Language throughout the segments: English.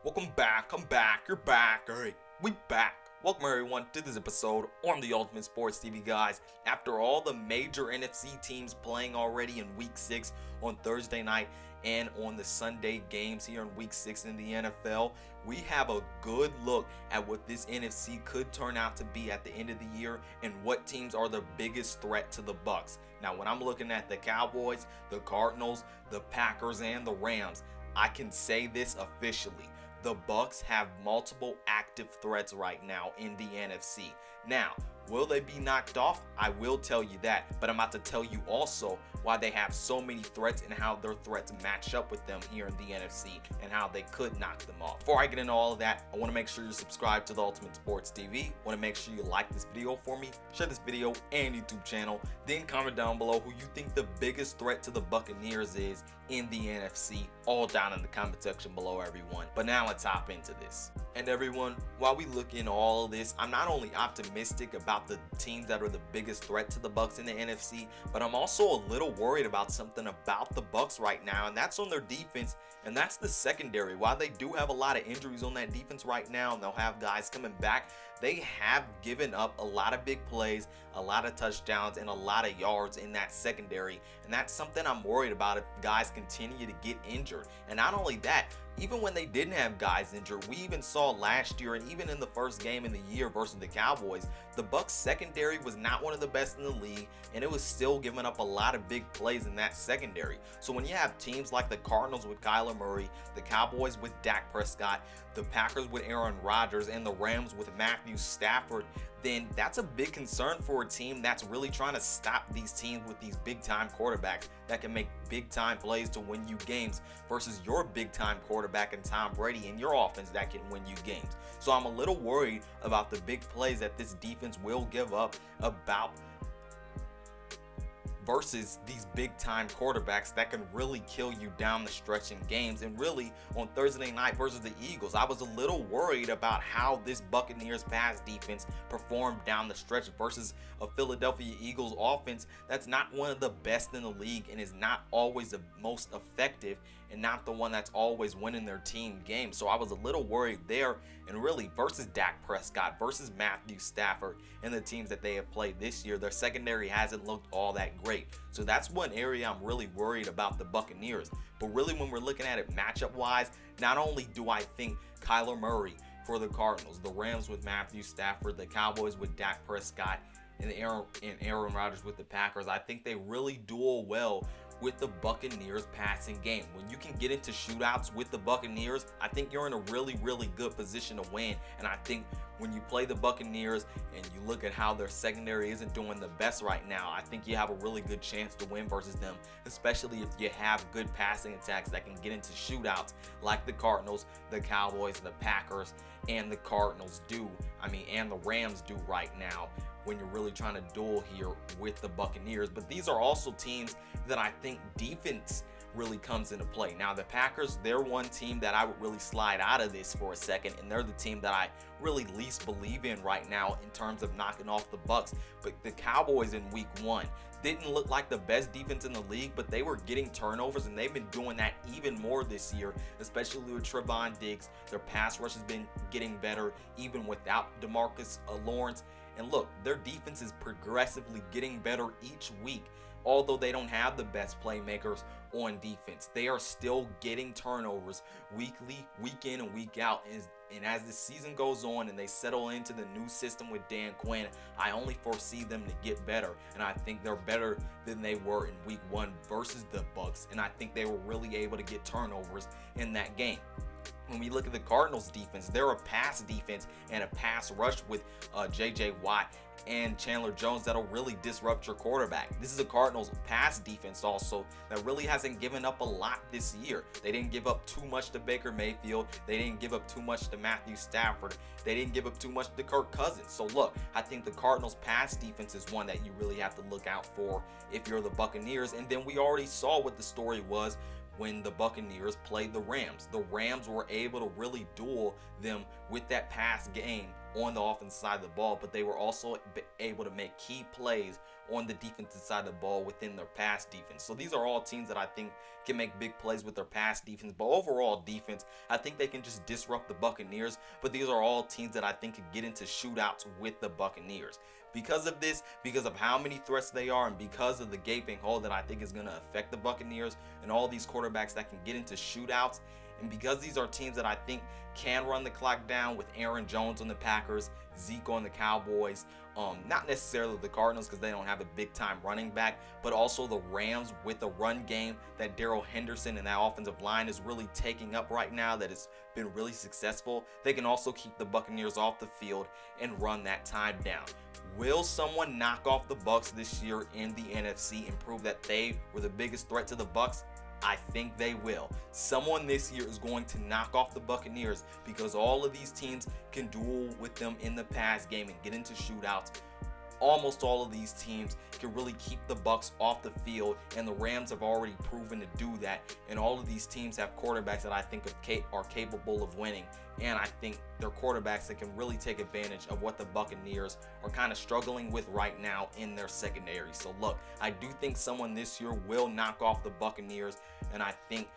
Welcome back, I'm back, you're back, alright, we back. Welcome everyone to this episode on the Ultimate Sports TV, guys. After all the major NFC teams playing already in Week 6 on Thursday night and on the Sunday games here in Week 6 in the NFL, we have a good look at what this NFC could turn out to be at the end of the year and what teams are the biggest threat to the Bucs. Now, when I'm looking at the Cowboys, the Cardinals, the Packers, and the Rams, I can say this officially. The Bucs have multiple active threats right now in the NFC. Now, will they be knocked off? I will tell you that, but I'm about to tell you also why they have so many threats and how their threats match up with them here in the NFC and how they could knock them off. Before I get into all of that, I want to make sure you're subscribed to the Ultimate Sports TV. I want to make sure you like this video for me, share this video and YouTube channel, then comment down below who you think the biggest threat to the Buccaneers is in the NFC, all down in the comment section below, everyone. But now let's hop into this. And everyone, while we look into all of this, I'm not only optimistic about the teams that are the biggest threat to the Bucs in the NFC, but I'm also a little worried about something about the Bucs right now, and that's on their defense, and that's the secondary. While they do have a lot of injuries on that defense right now, and they'll have guys coming back, they have given up a lot of big plays, a lot of touchdowns, and a lot of yards in that secondary, and that's something I'm worried about if guys continue to get injured. And not only that, even when they didn't have guys injured, we even saw last year and even in the first game in the year versus the Cowboys, the Bucs secondary was not one of the best in the league, and it was still giving up a lot of big plays in that secondary. So when you have teams like the Cardinals with Kyler Murray, the Cowboys with Dak Prescott, the Packers with Aaron Rodgers, and the Rams with Matthew Stafford, then that's a big concern for a team that's really trying to stop these teams with these big-time quarterbacks that can make big-time plays to win you games versus your big-time quarterback in Tom Brady and your offense that can win you games. So I'm a little worried about the big plays that this defense will give up versus these big-time quarterbacks that can really kill you down the stretch in games. And really, on Thursday night versus the Eagles, I was a little worried about how this Buccaneers pass defense performed down the stretch versus a Philadelphia Eagles offense that's not one of the best in the league and is not always the most effective and not the one that's always winning their team games. So I was a little worried there, and really versus Dak Prescott, versus Matthew Stafford and the teams that they have played this year, their secondary hasn't looked all that great. So that's one area I'm really worried about the Buccaneers. But really, when we're looking at it matchup wise, not only do I think Kyler Murray for the Cardinals, the Rams with Matthew Stafford, the Cowboys with Dak Prescott, and Aaron Rodgers with the Packers, I think they really duel well with the Buccaneers passing game. When you can get into shootouts with the Buccaneers, I think you're in a really, really good position to win. And I think when you play the Buccaneers and you look at how their secondary isn't doing the best right now, I think you have a really good chance to win versus them, especially if you have good passing attacks that can get into shootouts like the Cardinals, the Cowboys, the Packers, and the Cardinals do. And the Rams do right now, when you're really trying to duel here with the Buccaneers. But these are also teams that I think defense really comes into play. Now, the Packers, they're one team that I would really slide out of this for a second, and they're the team that I really least believe in right now in terms of knocking off the Bucs. But the Cowboys in week 1 didn't look like the best defense in the league, but they were getting turnovers, and they've been doing that even more this year, especially with Trevon Diggs. Their pass rush has been getting better even without DeMarcus Lawrence. And look, their defense is progressively getting better each week. Although they don't have the best playmakers on defense, they are still getting turnovers weekly, week in and week out. And as the season goes on and they settle into the new system with Dan Quinn, I only foresee them to get better. And I think they're better than they were in week 1 versus the Bucs. And I think they were really able to get turnovers in that game. When we look at the Cardinals defense, they're a pass defense and a pass rush with J.J. Watt and Chandler Jones that'll really disrupt your quarterback. This is a Cardinals pass defense also that really hasn't given up a lot this year. They didn't give up too much to Baker Mayfield. They didn't give up too much to Matthew Stafford. They didn't give up too much to Kirk Cousins. So look, I think the Cardinals pass defense is one that you really have to look out for if you're the Buccaneers. And then we already saw what the story was when the Buccaneers played the Rams. The Rams were able to really duel them with that pass game on the offensive side of the ball, but they were also able to make key plays on the defensive side of the ball within their pass defense. So these are all teams that I think can make big plays with their pass defense. But overall defense, I think they can just disrupt the Buccaneers. But these are all teams that I think could get into shootouts with the Buccaneers. Because of this, because of how many threats they are, and because of the gaping hole that I think is going to affect the Buccaneers and all these quarterbacks that can get into shootouts, and because these are teams that I think can run the clock down with Aaron Jones on the Packers, Zeke on the Cowboys, not necessarily the Cardinals because they don't have a big-time running back, but also the Rams with the run game that Darrell Henderson and that offensive line is really taking up right now, that has been really successful. They can also keep the Buccaneers off the field and run that time down. Will someone knock off the Bucs this year in the NFC and prove that they were the biggest threat to the Bucs? I think they will. Someone this year is going to knock off the Buccaneers because all of these teams can duel with them in the pass game and get into shootouts. Almost all of these teams can really keep the Bucs off the field, and the Rams have already proven to do that. And all of these teams have quarterbacks that I think are capable of winning, and I think they're quarterbacks that can really take advantage of what the Buccaneers are kind of struggling with right now in their secondary. So look, I do think someone this year will knock off the Buccaneers, and I think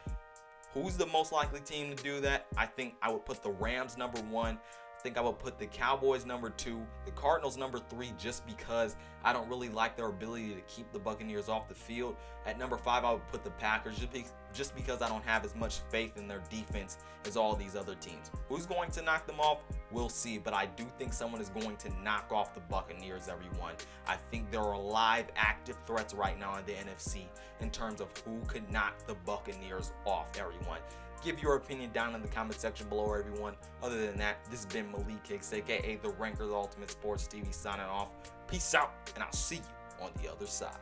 who's the most likely team to do that? I think I would put the Rams number 1. I think I would put the Cowboys number 2, the Cardinals number 3, just because I don't really like their ability to keep the Buccaneers off the field. At number 5, I would put the Packers just because I don't have as much faith in their defense as all these other teams. Who's going to knock them off? We'll see, but I do think someone is going to knock off the Buccaneers, everyone. I think there are live, active threats right now in the NFC in terms of who could knock the Buccaneers off, everyone. Give your opinion down in the comment section below, everyone. Other than that, this has been Malik Hicks, aka The Ranker, the Ultimate Sports TV, signing off. Peace out, and I'll see you on the other side.